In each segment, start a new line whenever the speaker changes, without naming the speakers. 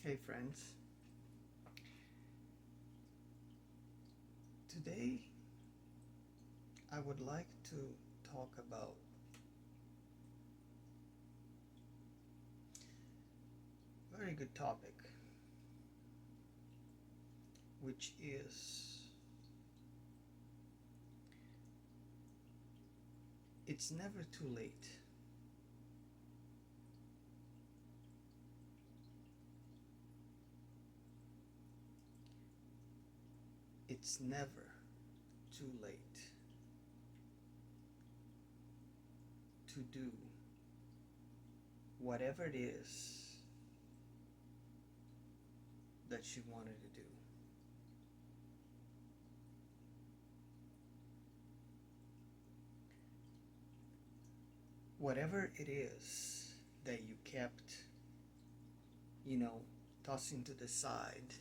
Hey friends, today I would like to talk about a very good topic, which is it's never too late. It's never too late to do whatever it is that you wanted to do. Whatever it is that you kept, you know, tossing to the side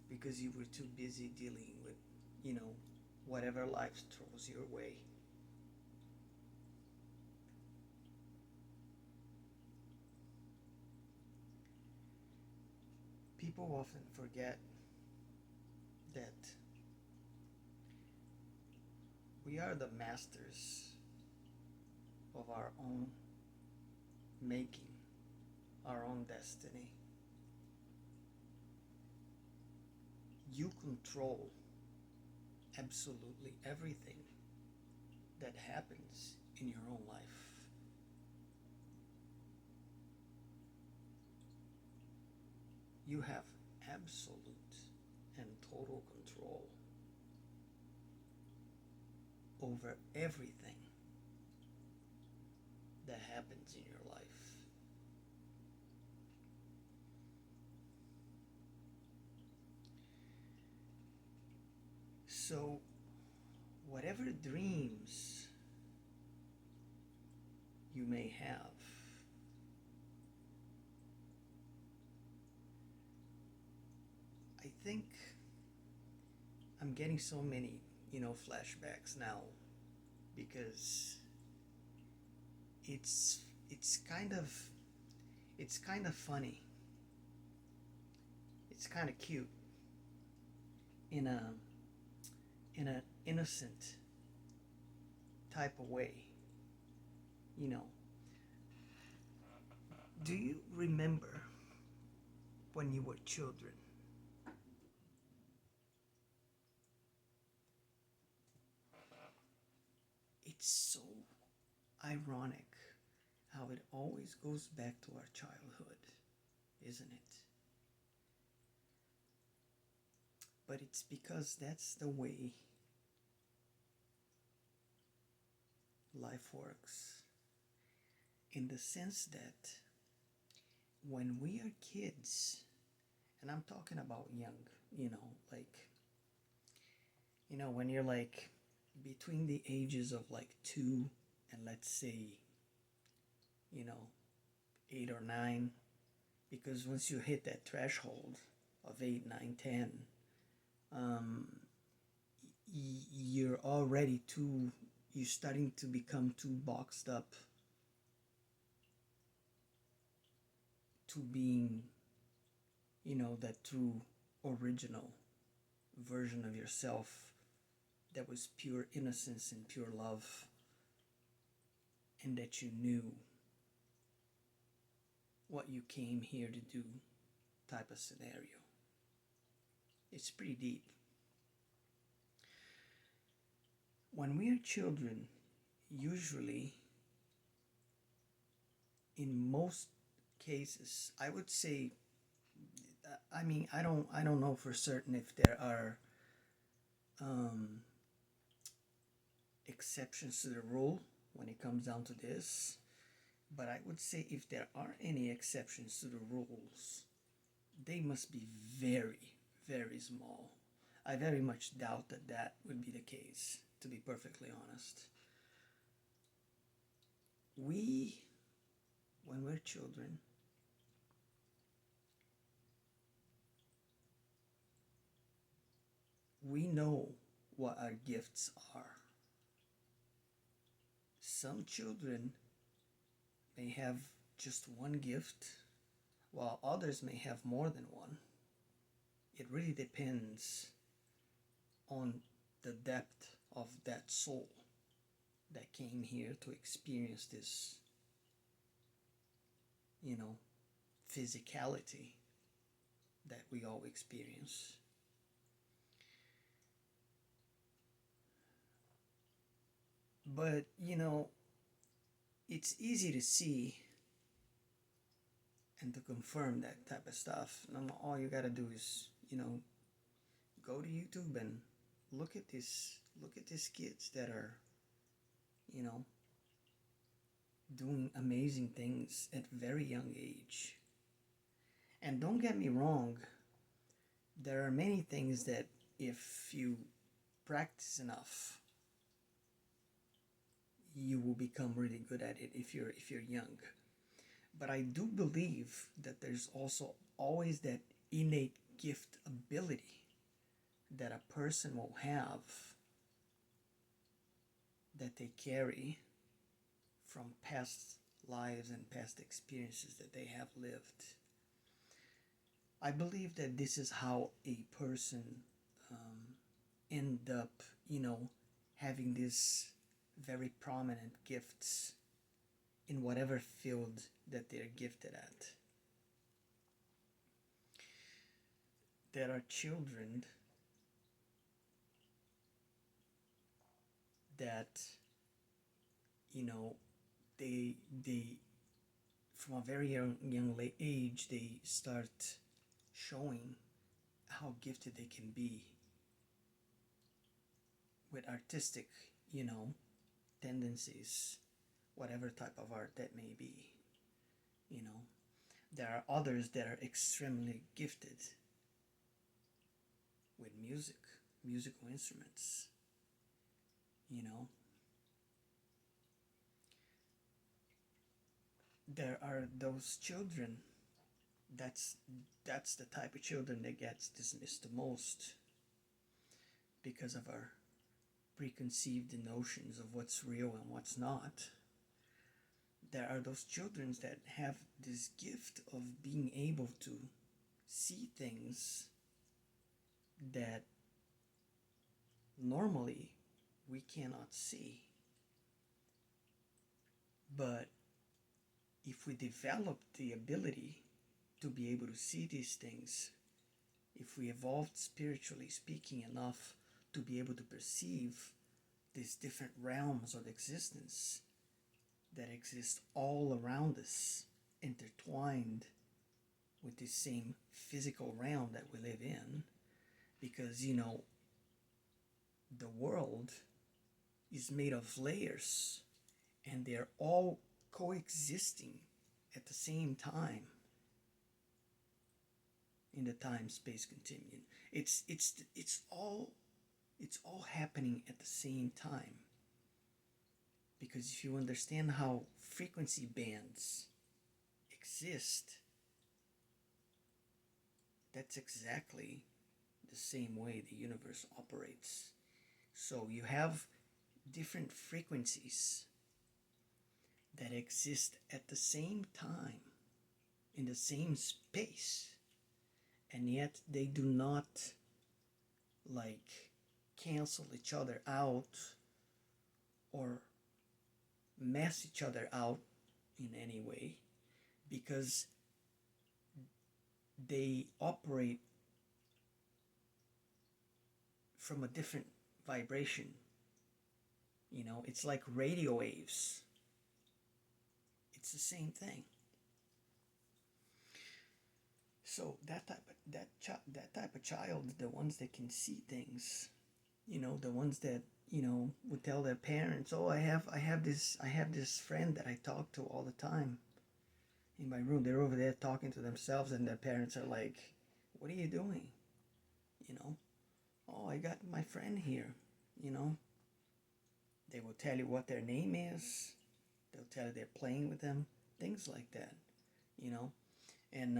because you were too busy dealing with, you know, whatever life throws your way. People often forget that we are the masters of our own making, our own destiny. You control absolutely everything that happens in your own life. You have absolute and total control over everything that happens in your life. So, whatever dreams you may have, I think I'm getting so many, flashbacks now because it's it's kind of it's kind of funny. It's kind of cute in a innocent type of way. You know, do you remember when you were children? It's so ironic how it always goes back to our childhood, isn't it? But it's because that's the way life works. In the sense that when we are kids, and I'm talking about young, like, when you're like between the ages of like 2 and let's say, you know, 8 or 9, because once you hit that threshold of 8, 9, 10, um, you're already you're starting to become too boxed up to being, that true original version of yourself that was pure innocence and pure love, and that you knew what you came here to do type of scenario. It's pretty deep. When we are children, usually, in most cases, I would say, I mean, I don't know for certain if there are um, exceptions to the rule when it comes down to this, but I would say if there are any exceptions to the rules, they must be very, very small. I very much doubt that that would be the case, to be perfectly honest. We, when we're children, we know what our gifts are. Some children may have just one gift, while others may have more than one. It really depends on the depth of that soul that came here to experience this, you know, physicality that we all experience. But, it's easy to see and to confirm that type of stuff. All you gotta do is, go to YouTube and look at these kids that are, you know, doing amazing things at very young age. And don't get me wrong, there are many things that if you practice enough, you will become really good at it if you're young. But I do believe that there's also always that innate gift ability that a person will have that they carry from past lives and past experiences that they have lived. I believe that this is how a person end up, having these very prominent gifts in whatever field that they're gifted at. There are children that, you know, they from a very young age they start showing how gifted they can be with artistic, you know, tendencies, whatever type of art that may be. You know, there are others that are extremely gifted with musical instruments. You know, there are those children. That's that's the type of children that gets dismissed the most because of our preconceived notions of what's real and what's not. There are those children that have this gift of being able to see things that normally we cannot see. But if we develop the ability to be able to see these things, if we evolved spiritually speaking enough to be able to perceive these different realms of existence that exist all around us, intertwined with this same physical realm that we live in, because, the world is made of layers and they're all coexisting at the same time in the time-space continuum. It's all happening at the same time. Because if you understand how frequency bands exist, that's exactly the same way the universe operates. So you have different frequencies that exist at the same time in the same space, and yet they do not cancel each other out or mess each other out in any way, because they operate from a different vibration. It's like radio waves. It's the same thing. So that type of child, the ones that can see things, the ones that would tell their parents, "Oh, I have this friend that I talk to all the time in my room." They're over there talking to themselves, and their parents are like, "What are you doing?" "Oh, I got my friend here." They will tell you what their name is. They'll tell you they're playing with them, things like that. You know, and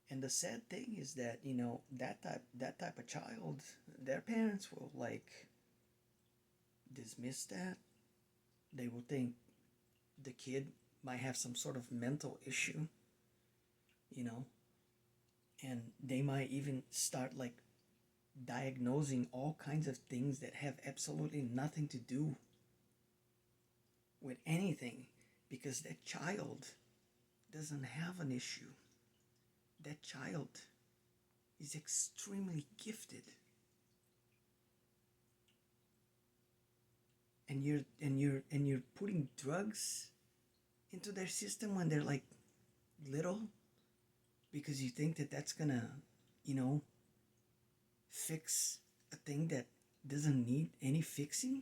and the sad thing is that that type of child, their parents will dismiss that. They will think the kid might have some sort of mental issue, you know, and they might even start like diagnosing all kinds of things that have absolutely nothing to do with anything because that child doesn't have an issue. That child is extremely gifted. And you're putting drugs into their system when they're like little because you think that that's gonna, you know, fix a thing that doesn't need any fixing.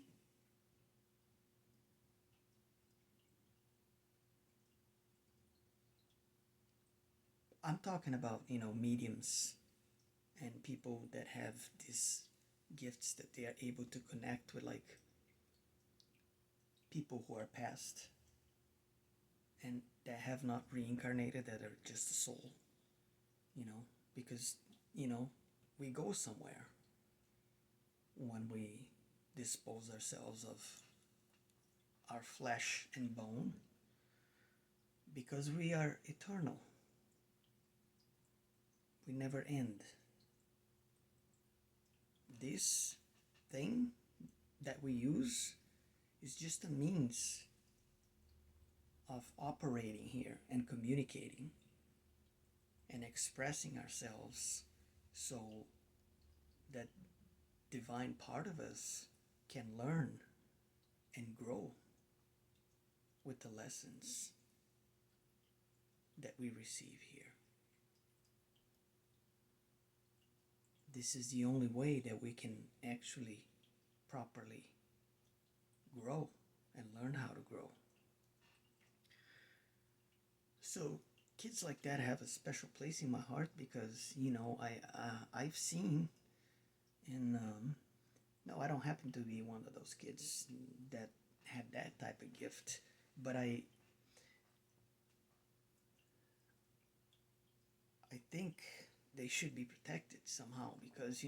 I'm talking about, mediums and people that have these gifts that they are able to connect with, like people who are past and that have not reincarnated, that are just a soul, you know, because, you know, we go somewhere when we dispose ourselves of our flesh and bone because we are eternal. We never end. This thing that we use is just a means of operating here and communicating and expressing ourselves so that divine part of us can learn and grow with the lessons that we receive here. This is the only way that we can actually properly grow and learn how to grow. So kids like that have a special place in my heart because, I've seen, and no, I don't happen to be one of those kids that had that type of gift, but I think they should be protected somehow because,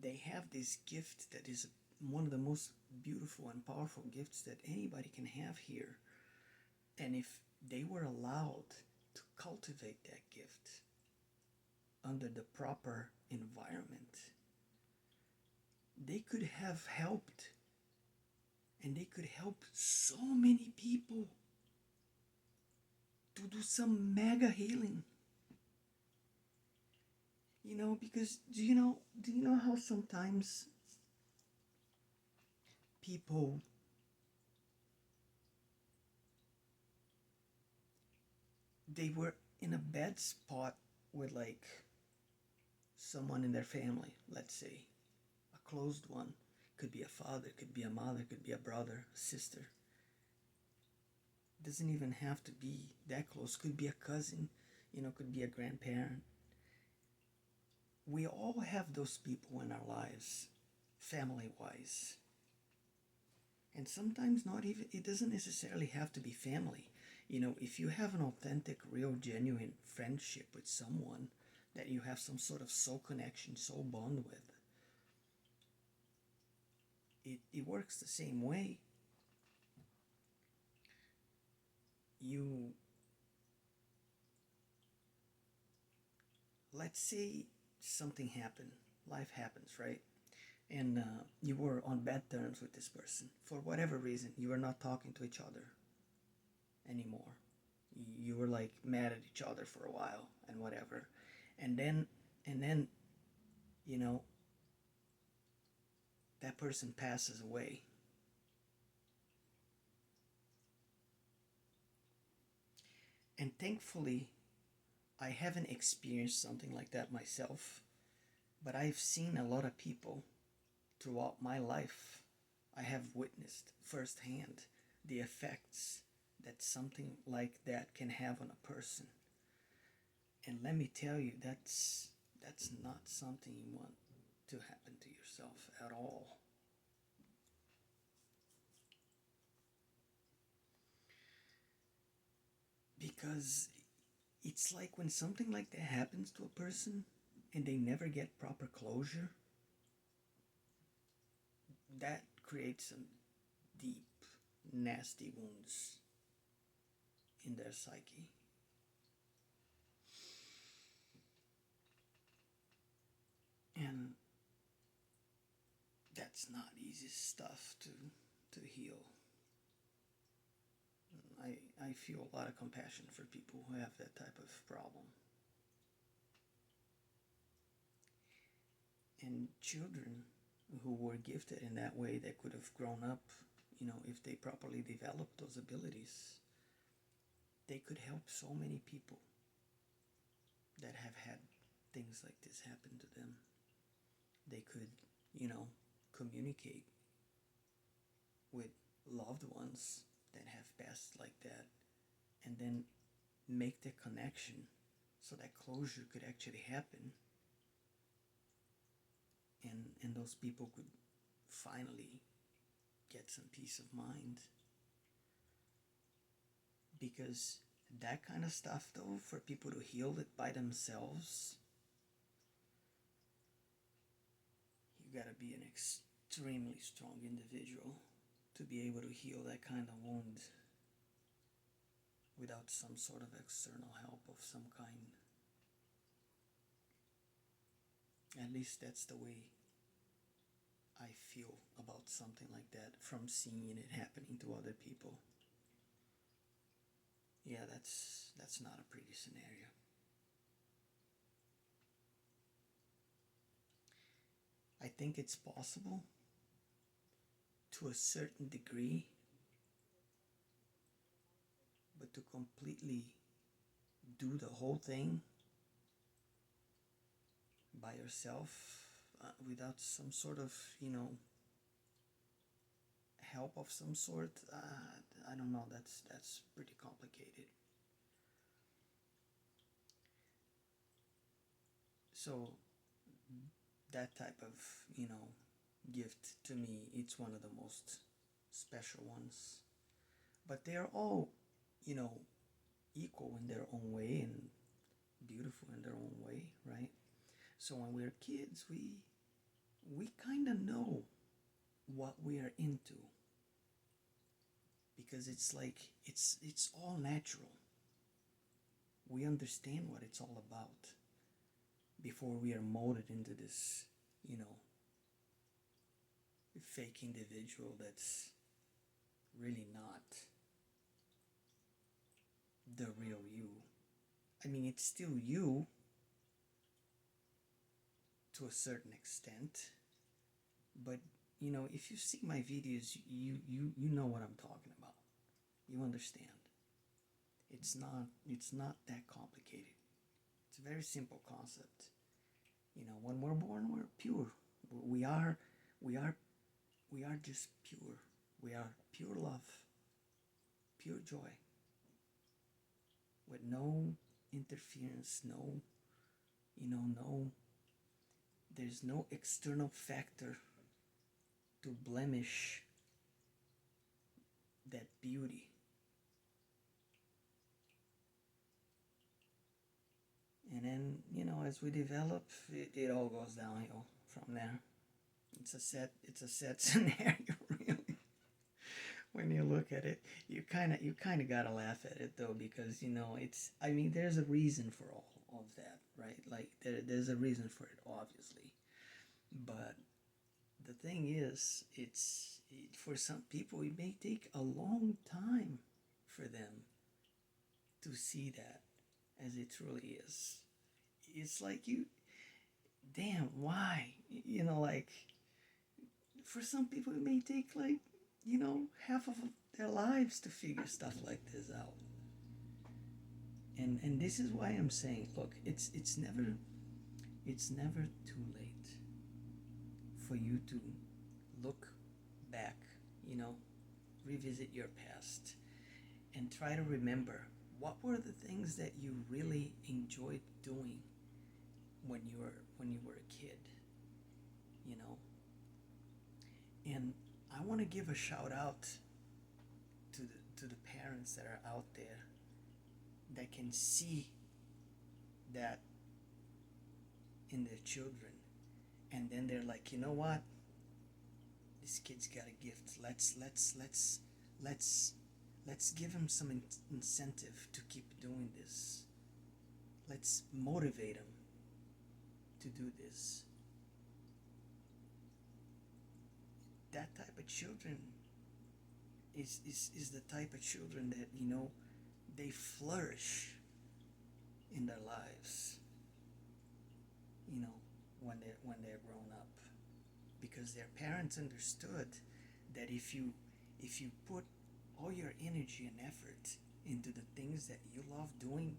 they have this gift that is one of the most beautiful and powerful gifts that anybody can have here. And if they were allowed to cultivate that gift under the proper environment, they could have helped, and they could help so many people to do some mega healing. Because do you know how sometimes people they were in a bad spot with like someone in their family, let's say a closed one, could be a father, could be a mother, could be a brother, a sister. Doesn't even have to be that close, could be a cousin, could be a grandparent. We all have those people in our lives, family wise. And sometimes not even, it doesn't necessarily have to be family. If you have an authentic, real, genuine friendship with someone that you have some sort of soul connection, soul bond with, it works the same way. You, let's say something happened, life happens, right? And you were on bad terms with this person. For whatever reason, you were not talking to each other anymore. You were like mad at each other for a while and whatever. And then, you know, that person passes away. And thankfully, I haven't experienced something like that myself, but I've seen a lot of people throughout my life. I have witnessed firsthand the effects that something like that can have on a person. And let me tell you, that's not something you want to happen to yourself at all. Because it's like when something like that happens to a person and they never get proper closure, that creates some deep, nasty wounds in their psyche. And that's not easy stuff to heal. I feel a lot of compassion for people who have that type of problem. And children who were gifted in that way, that could have grown up, if they properly developed those abilities, they could help so many people that have had things like this happen to them. They could, communicate with loved ones that have passed like that, and then make the connection so that closure could actually happen, and those people could finally get some peace of mind. Because that kind of stuff, though, for people to heal it by themselves, you gotta be an extremely strong individual to be able to heal that kind of wound without some sort of external help of some kind. At least that's the way I feel about something like that from seeing it happening to other people. Yeah, that's not a pretty scenario. I think it's possible to a certain degree, but to completely do the whole thing by yourself, without some sort of, help of some sort, I don't know, that's pretty complicated. So that type of, gift, to me, it's one of the most special ones. But they're all, you know, equal in their own way and beautiful in their own way, right? So when we're kids, we kind of know what we are into, because it's like it's all natural. We understand what it's all about before we are molded into this, you know, fake individual that's really not the real you. I mean, it's still you to a certain extent, but if you see my videos, you know what I'm talking about. You understand. It's not that complicated. It's a very simple concept. When we're born, we're pure. We are we are we are just pure. We are pure love, pure joy, with no interference, no, there's no external factor to blemish that beauty. And then, as we develop, it all goes downhill from there. It's a sad scenario, really. When you look at it, you kind of gotta laugh at it, though, because there's a reason for all of that, right? Like there's a reason for it, obviously. But the thing is, for some people, it may take a long time for them to see that as it truly is. It's like, damn, why? Like, for some people, it may take, like, half of their lives to figure stuff like this out. And this is why I'm saying, look, it's never too late for you to look back, revisit your past, and try to remember what were the things that you really enjoyed doing when you were a kid, you know. And I want to give a shout out to the parents that are out there that can see that in their children, and then they're like, you know what, this kid's got a gift. Let's give him some incentive to keep doing this. Let's motivate him to do this. that type of children is the type of children that, you know, they flourish in their lives, you know, when they're grown up, because their parents understood that if you put all your energy and effort into the things that you love doing,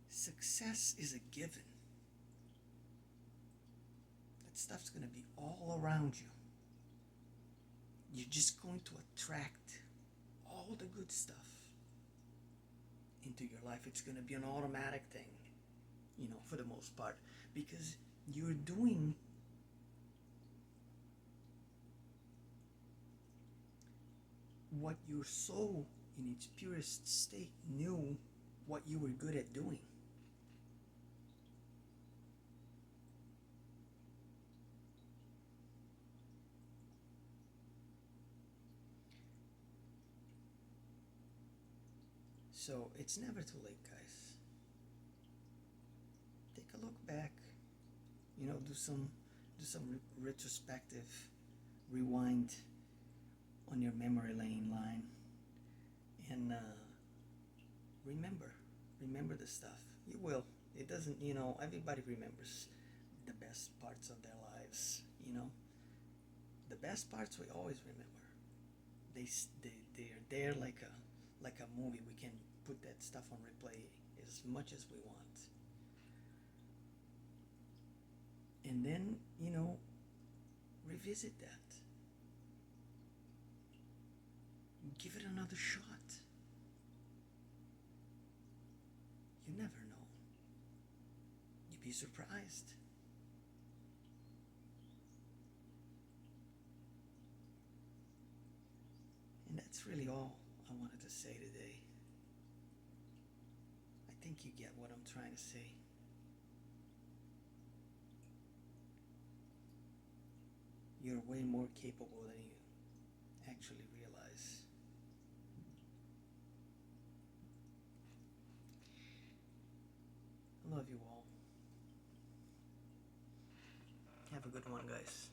success is a given. That stuff's going to be all around you. You're just going to attract all the good stuff into your life. It's going to be an automatic thing, you know, for the most part, because you're doing what your soul in its purest state knew what you were good at doing. So it's never too late, guys. Take a look back, you know, do some retrospective rewind on your memory lane line, and remember the stuff. You will. It doesn't, you know, everybody remembers the best parts of their lives, you know. The best parts we always remember. They're there like a movie. We can put that stuff on replay as much as we want. And then, you know, revisit that. Give it another shot. You never know. You'd be surprised. And that's really all I wanted to say today. I think you get what I'm trying to say. You're way more capable than you actually realize. I love you all. Have a good one, guys.